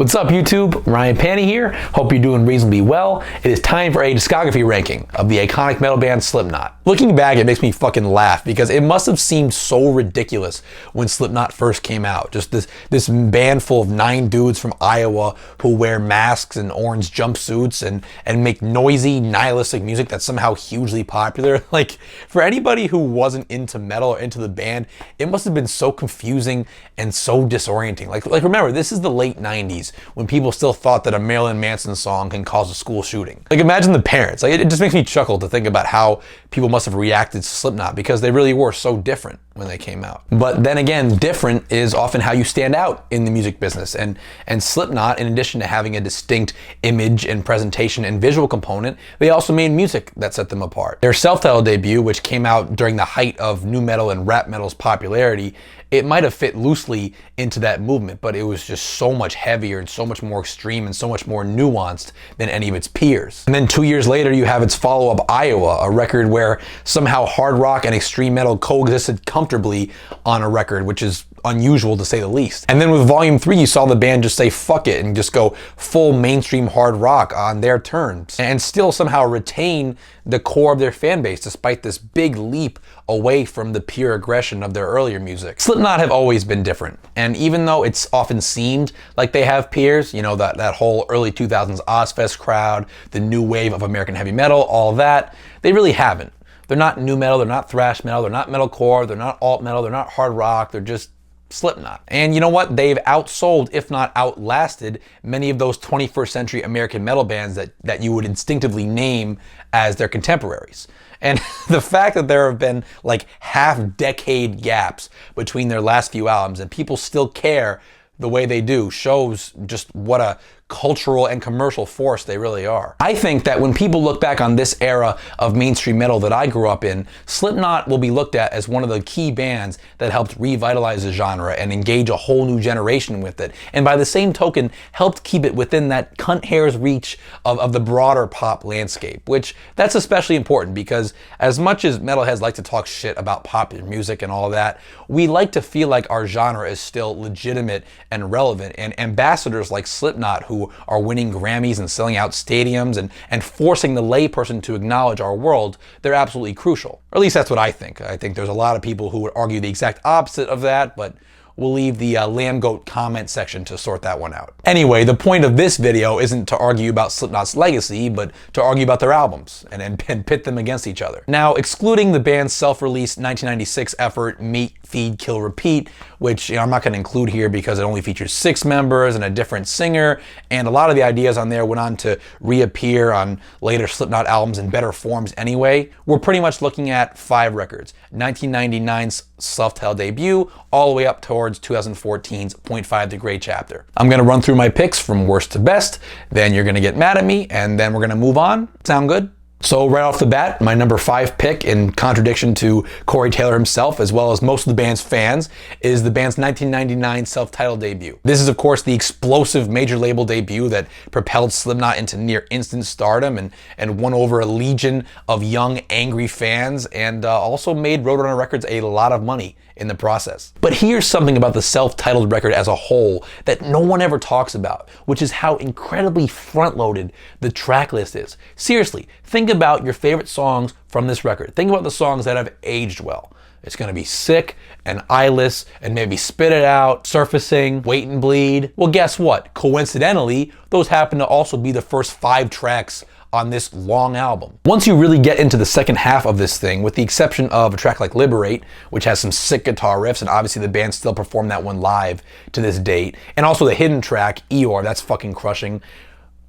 What's up YouTube? Ryan Panny here. Hope you're doing reasonably well. It is time for a discography ranking of the iconic metal band Slipknot. Looking back, it makes me fucking laugh because it must have seemed so ridiculous when Slipknot first came out. Just this band full of 9 dudes from Iowa who wear masks and orange jumpsuits and make noisy, nihilistic music that's somehow hugely popular. Like, for anybody who wasn't into metal or into the band, it must have been so confusing and so disorienting. Like remember, this is the late 90s when people still thought that a Marilyn Manson song can cause a school shooting. Like, imagine the parents. Like, it just makes me chuckle to think about how people must have reacted to Slipknot because they really were so different when they came out. But then again, different is often how you stand out in the music business. And Slipknot, in addition to having a distinct image and presentation and visual component, they also made music that set them apart. Their self-titled debut, which came out during the height of nu metal and rap metal's popularity, it might have fit loosely into that movement, but it was just so much heavier and so much more extreme and so much more nuanced than any of its peers. And then 2 years later, you have its follow-up, Iowa, a record where somehow hard rock and extreme metal coexisted comfortably on a record, which is unusual to say the least. And then with Volume 3, you saw the band just say fuck it and just go full mainstream hard rock on their terms and still somehow retain the core of their fan base despite this big leap away from the pure aggression of their earlier music. Slipknot have always been different, and even though it's often seemed like they have peers, you know, that whole early 2000s Ozfest crowd, the new wave of American heavy metal, all that, they really haven't. They're not nu metal, they're not thrash metal, they're not metalcore, they're not alt metal, they're not hard rock, they're just Slipknot. And you know what? They've outsold, if not outlasted, many of those 21st century American metal bands that you would instinctively name as their contemporaries. And the fact that there have been like half-decade gaps between their last few albums and people still care the way they do shows just what a cultural and commercial force they really are. I think that when people look back on this era of mainstream metal that I grew up in, Slipknot will be looked at as one of the key bands that helped revitalize the genre and engage a whole new generation with it. And by the same token, helped keep it within that cunt hair's reach of the broader pop landscape, which that's especially important because as much as metalheads like to talk shit about popular music and all that, we like to feel like our genre is still legitimate and relevant, and ambassadors like Slipknot who are winning Grammys and selling out stadiums and forcing the layperson to acknowledge our world, they're absolutely crucial. Or at least that's what I think. I think there's a lot of people who would argue the exact opposite of that, but we'll leave the lamb goat comment section to sort that one out. Anyway, the point of this video isn't to argue about Slipknot's legacy, but to argue about their albums and pit them against each other. Now, excluding the band's self-released 1996 effort, Meet, Feed, Kill, Repeat, which I'm not going to include here because it only features 6 members and a different singer, and a lot of the ideas on there went on to reappear on later Slipknot albums in better forms anyway, we're pretty much looking at 5 records. 1999's self-titled debut, all the way up towards 2014's 0.5 Degree Chapter. I'm going to run through my picks from worst to best, then you're going to get mad at me, and then we're going to move on. Sound good? So right off the bat, my number 5 pick, in contradiction to Corey Taylor himself, as well as most of the band's fans, is the band's 1999 self-titled debut. This is, of course, the explosive major label debut that propelled Slipknot into near instant stardom and won over a legion of young, angry fans, and also made Roadrunner Records a lot of money in the process. But here's something about the self-titled record as a whole that no one ever talks about, which is how incredibly front-loaded the track list is. Seriously, think about your favorite songs from this record. Think about the songs that have aged well. It's gonna be Sick and Eyeless and maybe Spit It Out, Surfacing, Wait and Bleed. Well, guess what? Coincidentally, those happen to also be the first 5 tracks on this long album. Once you really get into the second half of this thing, with the exception of a track like Liberate, which has some sick guitar riffs, and obviously the band still performed that one live to this date, and also the hidden track, Eeyore, that's fucking crushing.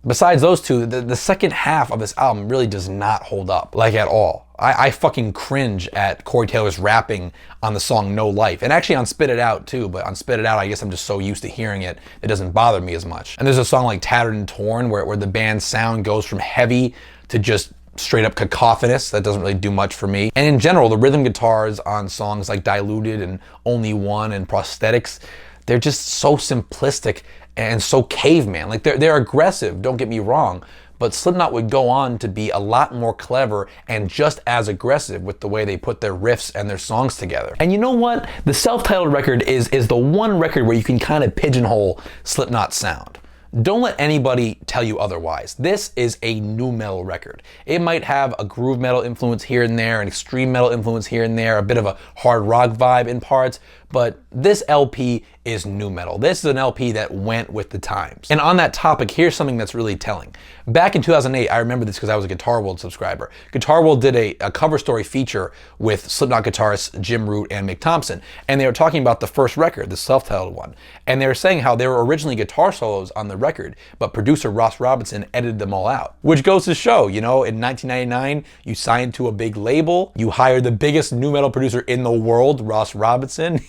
Besides those two, the second half of this album really does not hold up, like at all. I fucking cringe at Corey Taylor's rapping on the song No Life, and actually on Spit It Out too, but on Spit It Out I guess I'm just so used to hearing it, it doesn't bother me as much. And there's a song like Tattered and Torn where the band's sound goes from heavy to just straight up cacophonous. That doesn't really do much for me. And in general, the rhythm guitars on songs like Diluted and Only One and Prosthetics, they're just so simplistic and so caveman. Like they're aggressive, don't get me wrong, but Slipknot would go on to be a lot more clever and just as aggressive with the way they put their riffs and their songs together. And you know what? The self-titled record is the one record where you can kind of pigeonhole Slipknot's sound. Don't let anybody tell you otherwise. This is a nu metal record. It might have a groove metal influence here and there, an extreme metal influence here and there, a bit of a hard rock vibe in parts, but this LP is nu metal. This is an LP that went with the times. And on that topic, here's something that's really telling. Back in 2008, I remember this because I was a Guitar World subscriber. Guitar World did a cover story feature with Slipknot guitarists Jim Root and Mick Thompson, and they were talking about the first record, the self-titled one. And they were saying how there were originally guitar solos on the record, but producer Ross Robinson edited them all out. Which goes to show, you know, in 1999, you signed to a big label, you hired the biggest nu metal producer in the world, Ross Robinson.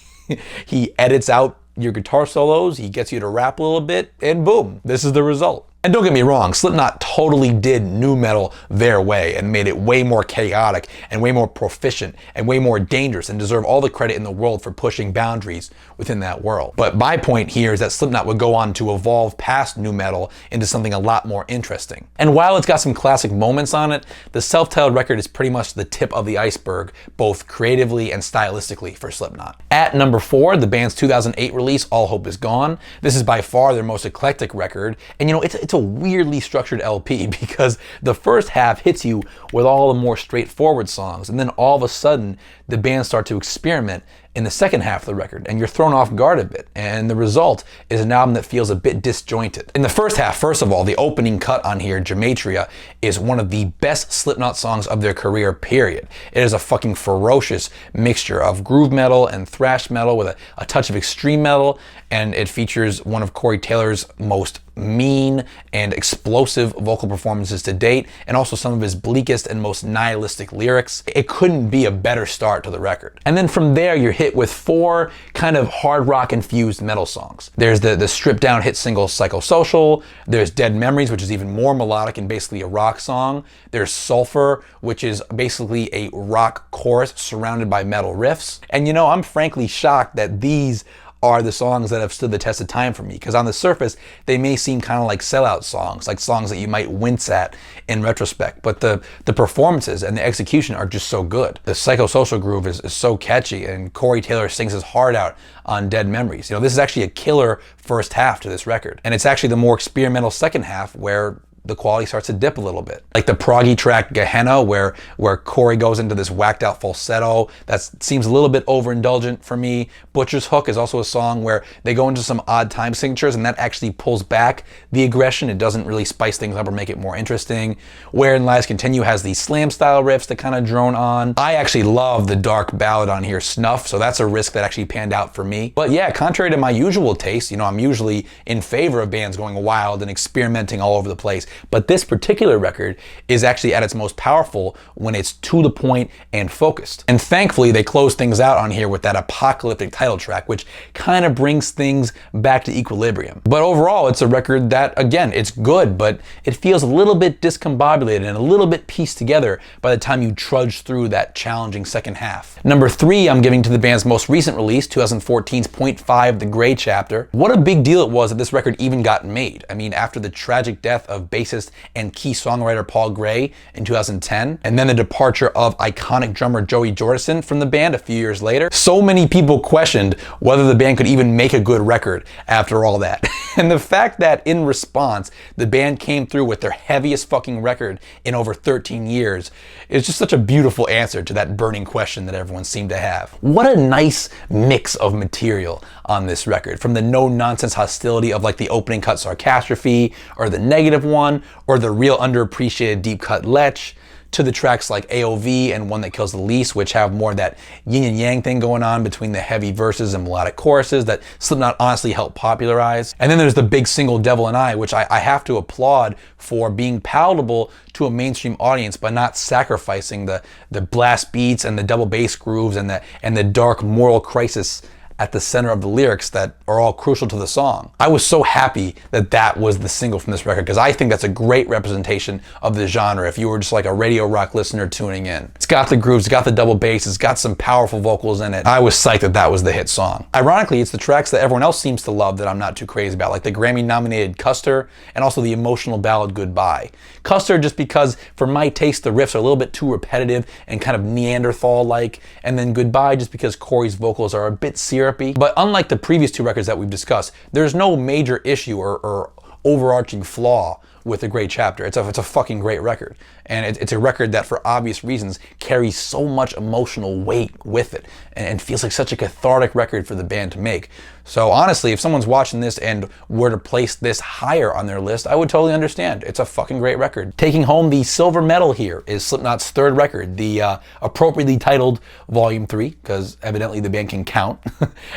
He edits out your guitar solos, he gets you to rap a little bit, and boom, this is the result. And don't get me wrong, Slipknot totally did nu metal their way and made it way more chaotic and way more proficient and way more dangerous, and deserve all the credit in the world for pushing boundaries within that world. But my point here is that Slipknot would go on to evolve past nu metal into something a lot more interesting. And while it's got some classic moments on it, the self-titled record is pretty much the tip of the iceberg, both creatively and stylistically for Slipknot. At number 4, the band's 2008 release, All Hope Is Gone. This is by far their most eclectic record, and you know, it's a weirdly structured LP because the first half hits you with all the more straightforward songs, and then all of a sudden the band start to experiment in the second half of the record, and you're thrown off guard a bit, and the result is an album that feels a bit disjointed. In the first half, first of all, the opening cut on here, Gematria, is one of the best Slipknot songs of their career, period. It is a fucking ferocious mixture of groove metal and thrash metal with a touch of extreme metal, and it features one of Corey Taylor's most mean and explosive vocal performances to date, and also some of his bleakest and most nihilistic lyrics. It couldn't be a better start to the record. And then from there, you're hit with 4 kind of hard rock infused metal songs. There's the stripped down hit single Psychosocial, there's Dead Memories, which is even more melodic and basically a rock song, there's Sulfur, which is basically a rock chorus surrounded by metal riffs. And you know, I'm frankly shocked that these are the songs that have stood the test of time for me, because on the surface they may seem kind of like sellout songs, like songs that you might wince at in retrospect, but the performances and the execution are just so good. The Psychosocial groove is so catchy, and Corey Taylor sings his heart out on Dead Memories. You know, this is actually a killer first half to this record, and it's actually the more experimental second half where the quality starts to dip a little bit. Like the proggy track Gehenna, where Corey goes into this whacked out falsetto that seems a little bit overindulgent for me. Butcher's Hook is also a song where they go into some odd time signatures, and that actually pulls back the aggression. It doesn't really spice things up or make it more interesting. Wherein Lies Continue has these slam style riffs that kind of drone on. I actually love the dark ballad on here, Snuff, so that's a risk that actually panned out for me. But yeah, contrary to my usual taste, you know, I'm usually in favor of bands going wild and experimenting all over the place. But this particular record is actually at its most powerful when it's to the point and focused. And thankfully, they close things out on here with that apocalyptic title track, which kind of brings things back to equilibrium. But overall, it's a record that, again, it's good, but it feels a little bit discombobulated and a little bit pieced together by the time you trudge through that challenging second half. Number 3, I'm giving to the band's most recent release, 2014's Point 5, The Gray Chapter. What a big deal it was that this record even got made. I mean, after the tragic death of bassist and key songwriter Paul Gray in 2010, and then the departure of iconic drummer Joey Jordison from the band a few years later, so many people questioned whether the band could even make a good record after all that. And the fact that in response, the band came through with their heaviest fucking record in over 13 years is just such a beautiful answer to that burning question that everyone seemed to have. What a nice mix of material on this record, from the no-nonsense hostility of like the opening cut Sarcastrophe, or the negative one, or the real underappreciated deep cut Lech, to the tracks like AOV and One That Kills the Least, which have more of that yin and yang thing going on between the heavy verses and melodic choruses that Slipknot honestly helped popularize. And then there's the big single Devil and I, which I have to applaud for being palatable to a mainstream audience by not sacrificing the blast beats and the double bass grooves and the dark moral crisis at the center of the lyrics that are all crucial to the song. I was so happy that that was the single from this record, because I think that's a great representation of the genre if you were just like a radio rock listener tuning in. It's got the grooves, it's got the double bass, it's got some powerful vocals in it. I was psyched that that was the hit song. Ironically, it's the tracks that everyone else seems to love that I'm not too crazy about, like the Grammy-nominated Custer and also the emotional ballad Goodbye. Custer just because, for my taste, the riffs are a little bit too repetitive and kind of Neanderthal-like, and then Goodbye just because Corey's vocals are a bit syrupy. But unlike the previous two records that we've discussed, there's no major issue or overarching flaw with A Great Chapter. It's a fucking great record. And it's a record that, for obvious reasons, carries so much emotional weight with it and feels like such a cathartic record for the band to make. So honestly, if someone's watching this and were to place this higher on their list, I would totally understand. It's a fucking great record. Taking home the silver medal here is Slipknot's third record, the appropriately titled Volume 3, because evidently the band can count.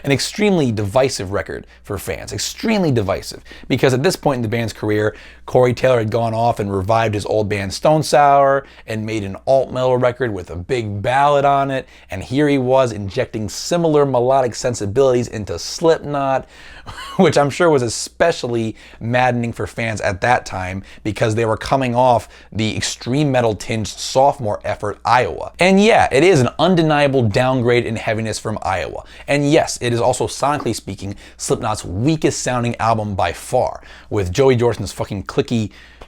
An extremely divisive record for fans. Extremely divisive. Because at this point in the band's career, Corey Taylor had gone off and revived his old band Stone Sour and made an alt metal record with a big ballad on it, and here he was injecting similar melodic sensibilities into Slipknot, which I'm sure was especially maddening for fans at that time because they were coming off the extreme metal tinged sophomore effort Iowa. And yeah, it is an undeniable downgrade in heaviness from Iowa. And yes, it is also, sonically speaking, Slipknot's weakest sounding album by far, with Joey Jordison's fucking clicky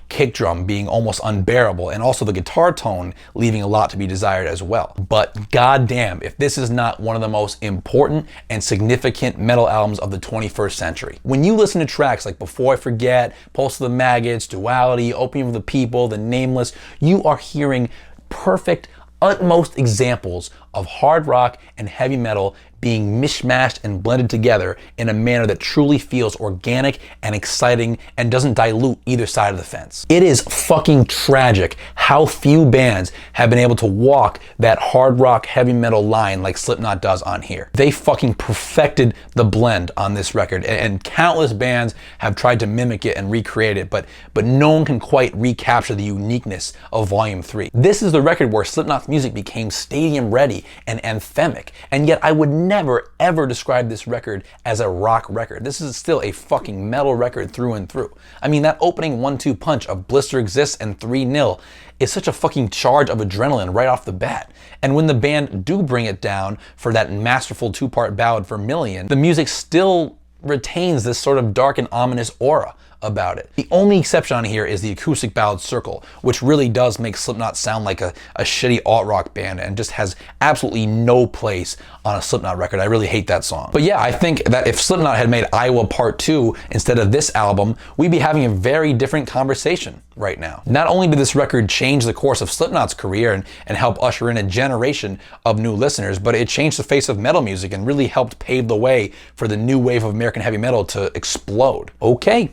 kick drum being almost unbearable, and also the guitar tone leaving a lot to be desired as well. But goddamn, if this is not one of the most important and significant metal albums of the 21st century. When you listen to tracks like Before I Forget, Pulse of the Maggots, Duality, Opium of the People, The Nameless, you are hearing perfect, utmost examples of hard rock and heavy metal being mishmashed and blended together in a manner that truly feels organic and exciting and doesn't dilute either side of the fence. It is fucking tragic how few bands have been able to walk that hard rock heavy metal line like Slipknot does on here. They fucking perfected the blend on this record, and countless bands have tried to mimic it and recreate it, but no one can quite recapture the uniqueness of Volume 3. This is the record where Slipknot's music became stadium ready and anthemic, and yet I would never ever describe this record as a rock record. This is still a fucking metal record through and through. I mean, that opening 1-2 punch of Blister Exists and 3-0 is such a fucking charge of adrenaline right off the bat. And when the band do bring it down for that masterful 2-part ballad Vermilion, the music still retains this sort of dark and ominous aura about it. The only exception on here is the acoustic ballad Circle, which really does make Slipknot sound like a shitty alt-rock band and just has absolutely no place on a Slipknot record. I really hate that song. But yeah, I think that if Slipknot had made Iowa Part 2 instead of this album, we'd be having a very different conversation right now. Not only did this record change the course of Slipknot's career and help usher in a generation of new listeners, but it changed the face of metal music and really helped pave the way for the new wave of American heavy metal to explode. Okay.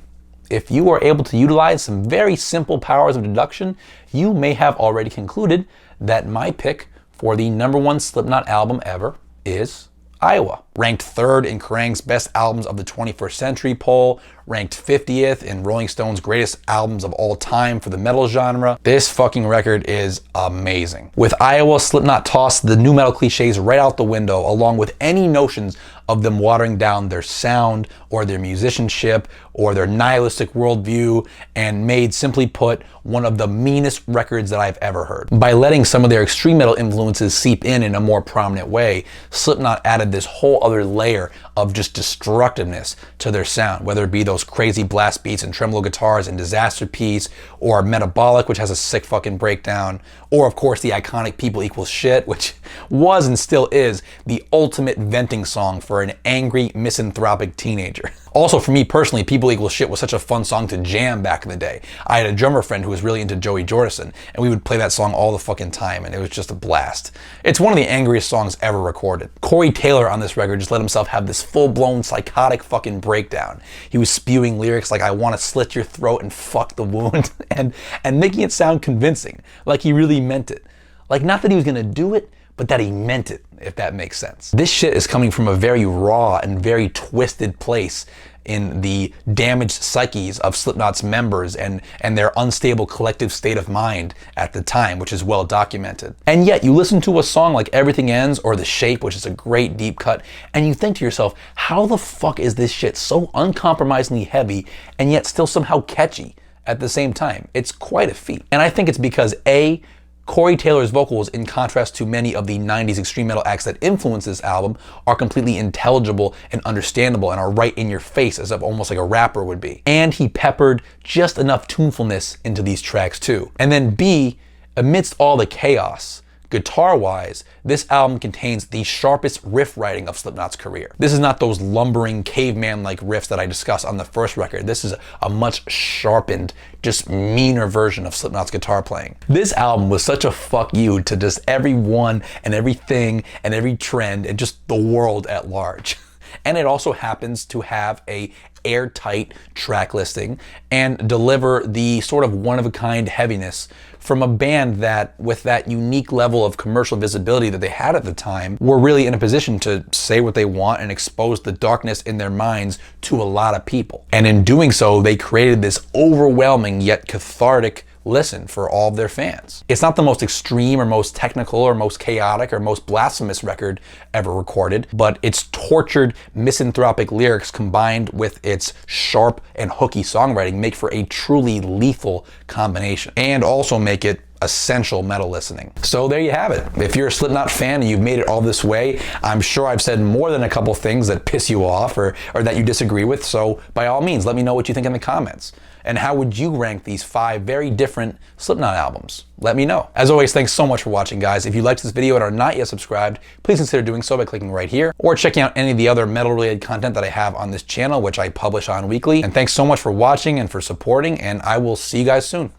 If you are able to utilize some very simple powers of deduction, you may have already concluded that my pick for the #1 Slipknot album ever is Iowa. Ranked 3rd in Kerrang's Best Albums of the 21st Century poll, ranked 50th in Rolling Stone's Greatest Albums of All Time for the metal genre. This fucking record is amazing. With Iowa, Slipknot tossed the nu metal cliches right out the window, along with any notions of them watering down their sound or their musicianship or their nihilistic worldview, and made, simply put, one of the meanest records that I've ever heard. By letting some of their extreme metal influences seep in a more prominent way, Slipknot added this whole other layer of just destructiveness to their sound, whether it be those crazy blast beats and tremolo guitars in Disaster Piece, or Metabolic, which has a sick fucking breakdown, or of course the iconic People Equals Shit, which was and still is the ultimate venting song for an angry, misanthropic teenager. Also, for me personally, People Equals Shit was such a fun song to jam back in the day. I had a drummer friend who was really into Joey Jordison, and we would play that song all the fucking time, and it was just a blast. It's one of the angriest songs ever recorded. Corey Taylor on this record just let himself have this full-blown psychotic fucking breakdown. He was spewing lyrics like, "I want to slit your throat and fuck the wound," and making it sound convincing, like he really meant it. Like, not that he was gonna do it, but that he meant it, if that makes sense. This shit is coming from a very raw and very twisted place in the damaged psyches of Slipknot's members and their unstable collective state of mind at the time, which is well documented. And yet you listen to a song like Everything Ends or The Shape, which is a great deep cut, and you think to yourself, how the fuck is this shit so uncompromisingly heavy and yet still somehow catchy at the same time? It's quite a feat. And I think it's because A, Corey Taylor's vocals, in contrast to many of the 90s extreme metal acts that influenced this album, are completely intelligible and understandable and are right in your face, as if almost like a rapper would be. And he peppered just enough tunefulness into these tracks too. And then B, amidst all the chaos, guitar-wise, this album contains the sharpest riff writing of Slipknot's career. This is not those lumbering caveman-like riffs that I discussed on the first record. This is a much sharpened, just meaner version of Slipknot's guitar playing. This album was such a fuck you to just everyone and everything and every trend and just the world at large. And it also happens to have a airtight track listing and deliver the sort of one-of-a-kind heaviness from a band that, with that unique level of commercial visibility that they had at the time, were really in a position to say what they want and expose the darkness in their minds to a lot of people. And in doing so, they created this overwhelming yet cathartic listen for all of their fans. It's not the most extreme or most technical or most chaotic or most blasphemous record ever recorded, but its tortured, misanthropic lyrics combined with its sharp and hooky songwriting make for a truly lethal combination, and also make it essential metal listening. So there you have it. If you're a Slipknot fan and you've made it all this way, I'm sure I've said more than a couple things that piss you off or that you disagree with, so by all means, let me know what you think in the comments. And how would you rank these 5 very different Slipknot albums? Let me know. As always, thanks so much for watching, guys. If you liked this video and are not yet subscribed, please consider doing so by clicking right here, or checking out any of the other metal-related content that I have on this channel, which I publish on weekly. And thanks so much for watching and for supporting, and I will see you guys soon.